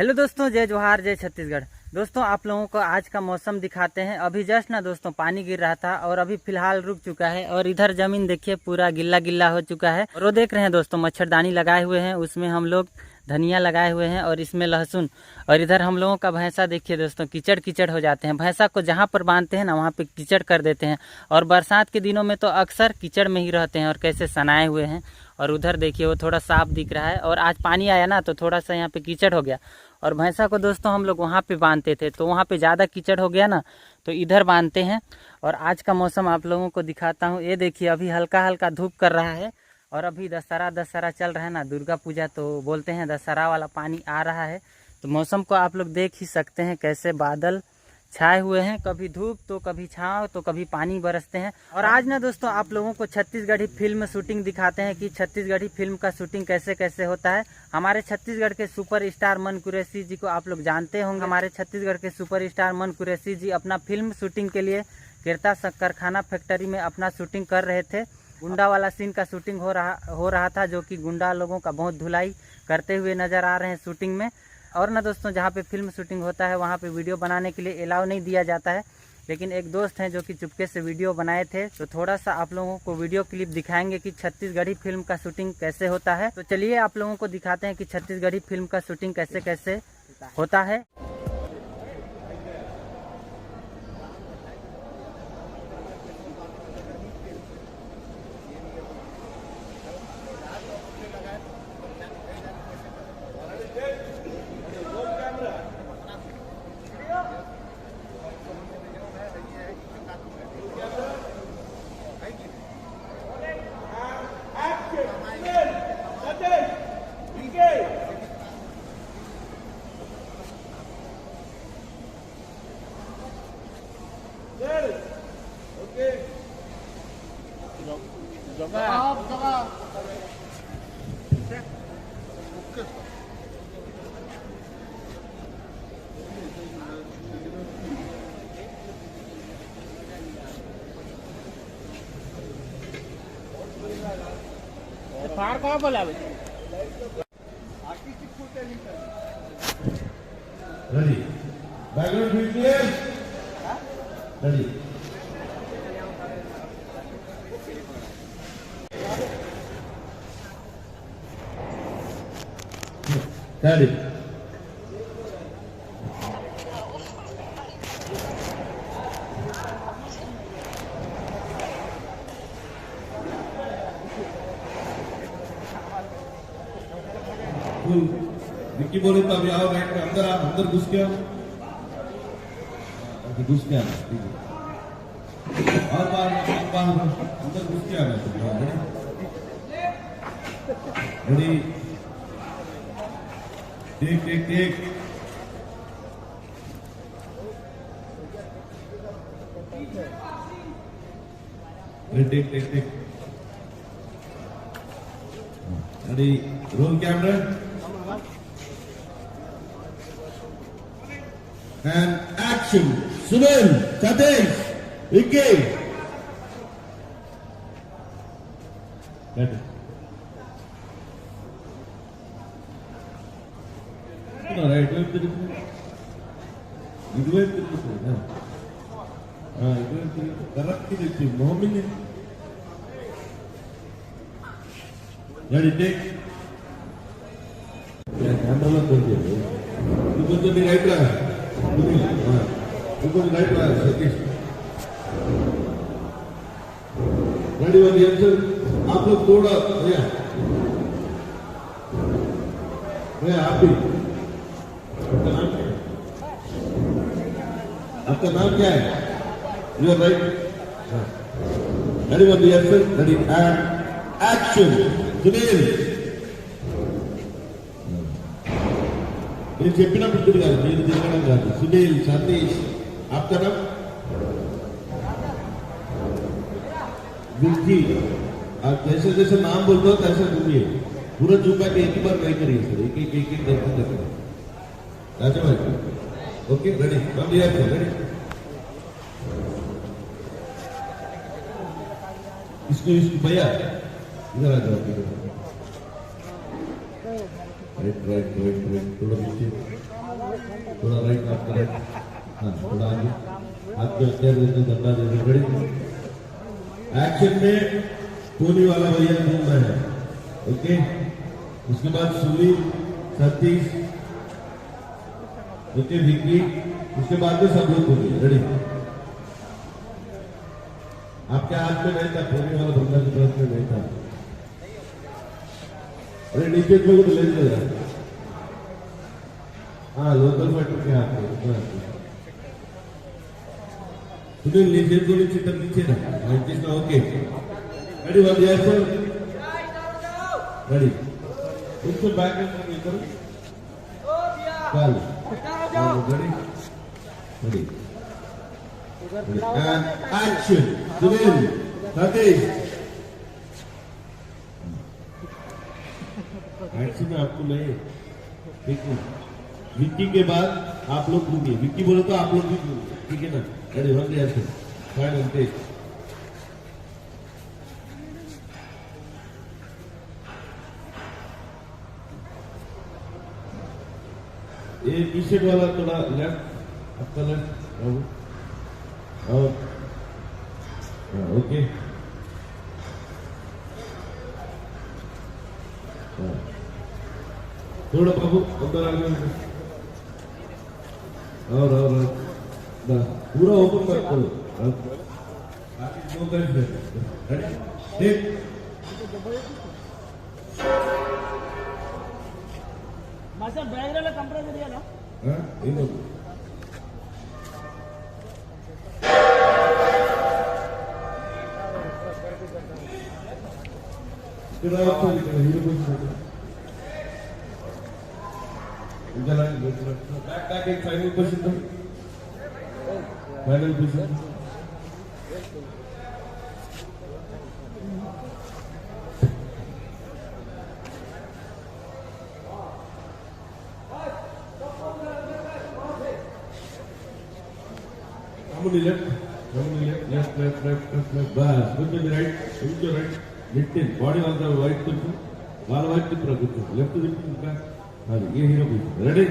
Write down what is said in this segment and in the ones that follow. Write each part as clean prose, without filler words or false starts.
Hello दोस्तों, जय जोहार, जय छत्तीसगढ़। दोस्तों आप लोगों को आज का मौसम दिखाते हैं। अभी जस्ट ना दोस्तों पानी गिर रहा था और अभी फिलहाल रुक चुका है। और इधर जमीन देखिए पूरा गिल्ला गिल्ला हो चुका है। और वो देख रहे हैं दोस्तों मच्छरदानी लगाए हुए हैं, उसमें हम लोग धनिया लगाए हुए हैं और इसमें लहसुन। और इधर हम लोगों का भैंसा देखिए दोस्तों कीचड़ कीचड़ हो जाते हैं। भैंसा को जहाँ पर बांधते हैं ना वहाँ पे कीचड़ कर देते हैं। और बरसात के दिनों में तो अक्सर कीचड़ में ही रहते हैं और कैसे सनाए हुए हैं। और उधर देखिए वो थोड़ा साफ दिख रहा है। और आज पानी आया ना तो थोड़ा सा यहाँ पे कीचड़ हो गया। और भैंसा को दोस्तों हम लोग वहाँ पे बांधते थे तो वहाँ पे ज़्यादा कीचड़ हो गया ना तो इधर बांधते हैं। और आज का मौसम आप लोगों को दिखाता हूँ। ये देखिए अभी हल्का हल्का धूप कर रहा है। और अभी दशहरा चल रहा है ना, दुर्गा पूजा, तो बोलते हैं दशहरा वाला पानी आ रहा है। तो मौसम को आप लोग देख ही सकते हैं कैसे बादल छाए हुए हैं, कभी धूप तो कभी छाँव तो कभी पानी बरसते हैं। और आज ना दोस्तों आप लोगों को छत्तीसगढ़ी फिल्म शूटिंग दिखाते हैं कि छत्तीसगढ़ी फिल्म का शूटिंग कैसे कैसे होता है। हमारे छत्तीसगढ़ के सुपर स्टार मन कुरैशी जी को आप लोग जानते होंगे। हमारे छत्तीसगढ़ के सुपर स्टार मन कुरैशी जी अपना फिल्म शूटिंग के लिए किरता कारखाना फैक्ट्री में अपना शूटिंग कर रहे थे। गुंडा वाला सीन का शूटिंग हो रहा था, जो कि गुंडा लोगों का बहुत धुलाई करते हुए नजर आ रहे हैं शूटिंग में। और ना दोस्तों जहाँ पे फिल्म शूटिंग होता है वहाँ पे वीडियो बनाने के लिए अलाउ नहीं दिया जाता है। लेकिन एक दोस्त हैं जो कि चुपके से वीडियो बनाए थे, तो थोड़ा सा आप लोगों को वीडियो क्लिप दिखाएंगे कि छत्तीसगढ़ी फिल्म का शूटिंग कैसे होता है। तो चलिए आप लोगों को दिखाते हैं कि छत्तीसगढ़ी फिल्म का शूटिंग कैसे कैसे होता है। फार कहाँ बोला Ready. Background view clear. Ready. Ready. Cool. Vicky बोले तो अभी आओ बैठ के अंदर घुस के आओ। घुस के आना ठीक है। और बाहर अंदर घुस के आना। Ready take take ready roll camera and action. Sunil, Satish, Vicky. Ready. No, right. Ready, take. Camera ला कर दिया। तू तो नहीं right रहा। ऊपर लाइट रहा है सतीश। रेडी वन आंसर आप लोग थोड़ा भैया आप भी। आपका नाम क्या है? You are right. Ready one answer ready and action. Sunil నేను చెప్పినప్పుడు కాదు, మీరు తిరగడం కాదు। సునీల్, సతీష్, आपका नाम? विक्की। आप जैसे जैसे नाम बोलते हो तैसे बोलिए। पूरा झुका के एक ही बार नहीं करिए सर, एक दर्शन करना। राजा भाई ओके रेडी कम दिया रेडी। इसको भैया इधर आ जाओ। राइट राइट राइट राइट, थोड़ा नीचे, थोड़ा राइट, आपका राइट, हाँ थोड़ा आगे, हाथ के अंदर देते धंधा देते, रेडी। एक्शन में कोहली वाला भैया घूमना है, ओके। उसके बाद सुनील, सतीश, ओके, विक्की, उसके बाद में सब लोग बोलिए, रेडी। आपके हाथ में नहीं था, कोहली वाला बंदा के पास में नहीं था। अरे नीचे लोग तो ले लेगा, हाँ लोकल फाइटर के हाथ में। सुनील नीचे को नीचे तक नीचे ना, ना ओके, रेडी वन यार सर, रेडी। उसको बैक में करो, चल ready ready and action. Sunil, Satish, action में आपको नहीं, ठीक है। विक्की के बाद आप लोग घूमिए, विक्की बोले तो आप लोग भी घूमिए, ठीक है ना। रेडी वन यार सर, फाइनल टेक। ये टी शर्ट वाला थोड़ा लेफ्ट, आपका लेफ्ट, और ओके, थोड़ा बाबू अंदर आ गए, और पूरा ओपन मत करो, बाकी दो कर दे, रेडी मास्टर बैग रे कंप्रेसर दिया ना, हां इनो तेरा तो हीरो को इधर बैक एक फाइनल क्वेश्चन दो, फाइनल क्वेश्चन। लेफ्ट बस, కొంచెం రైట్ లిఫ్ట్ బాడీ అంతా వైట్ కొంచెం, వాళ్ళ వైట్ తిప్పరా కొంచెం, లెఫ్ట్ తిప్పి ఇంకా అది ఏ హీరో కొంచెం, రెడీ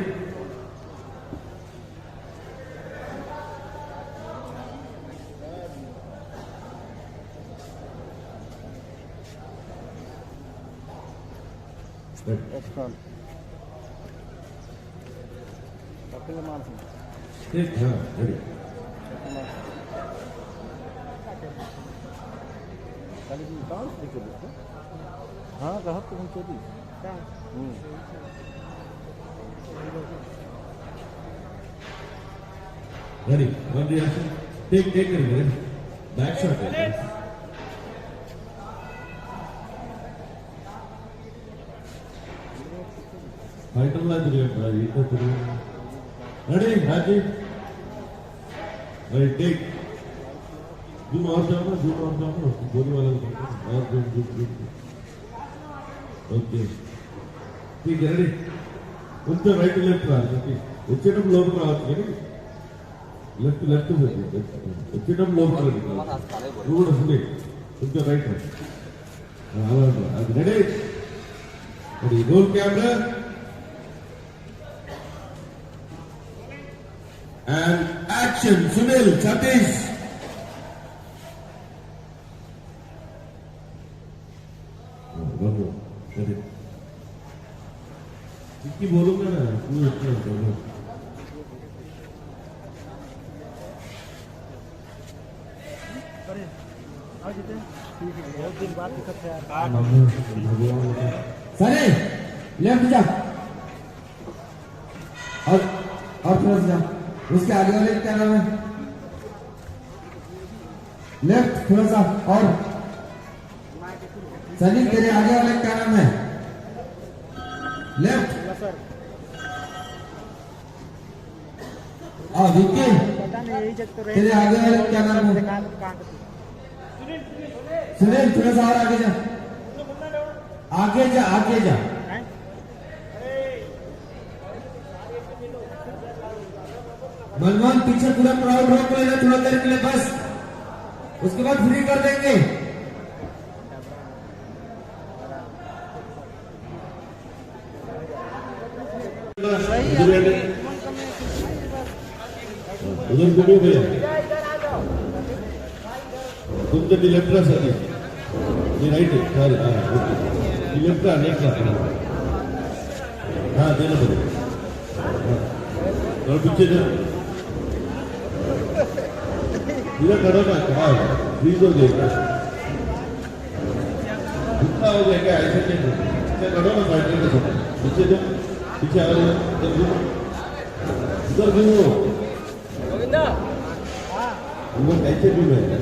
ठीक हाँ रेडी हाँ कहा तुम चली रेडी वन रिएक्शन टेक करेंगे, बैक शॉट है, फाइटर ला दिया ये तो ready Rajiv, ready take, zoom और जाओ ना, गोली वाला और जूम ओके, ठीक है रेडी। కొంచెం రైట్ లెఫ్ట్ రాదు, వచ్చేటప్పుడు లోపల రావచ్చు కానీ లెఫ్ట్ లెఫ్ట్ వచ్చేటప్పుడు లోపల నువ్వు కూడా వస్తుంది, కొంచెం రైట్ అది ready ready roll camera and action. Sunil, Satish, इसकी बोलूंगा ना तू इतना बोलो, बहुत दिन बाद दिक्कत है सरे लेफ्ट जा और थोड़ा सा जा, उसके आगे वाले क्या नाम है, लेफ्ट थोड़ा सा, और सनी तेरे आगे वाले क्या नाम है, लेफ्ट, और विक्की तेरे आगे वाले क्या नाम है, सुनील थोड़ा सा और आगे जा, आगे जा आगे जा, मनमोहन पीछे पूरा क्राउड रोक लेना थोड़ा देर के लिए बस, उसके बाद फ्री कर देंगे। दूसरी आने उधर को भी भैया तुमचं ती लेफ्ट साठी मी राईट आहे सॉरी हां ओके ती लेफ्ट नेक्स्ट हां दे ना बघा हां थोड़ा पीछे जा इधर करो ना क्या प्लीज हो गया कितना हो गया क्या ऐसे नहीं क्या करो ना बैठने के साथ पीछे दो पीछे आ रहे इधर घूमो वो कैसे भी है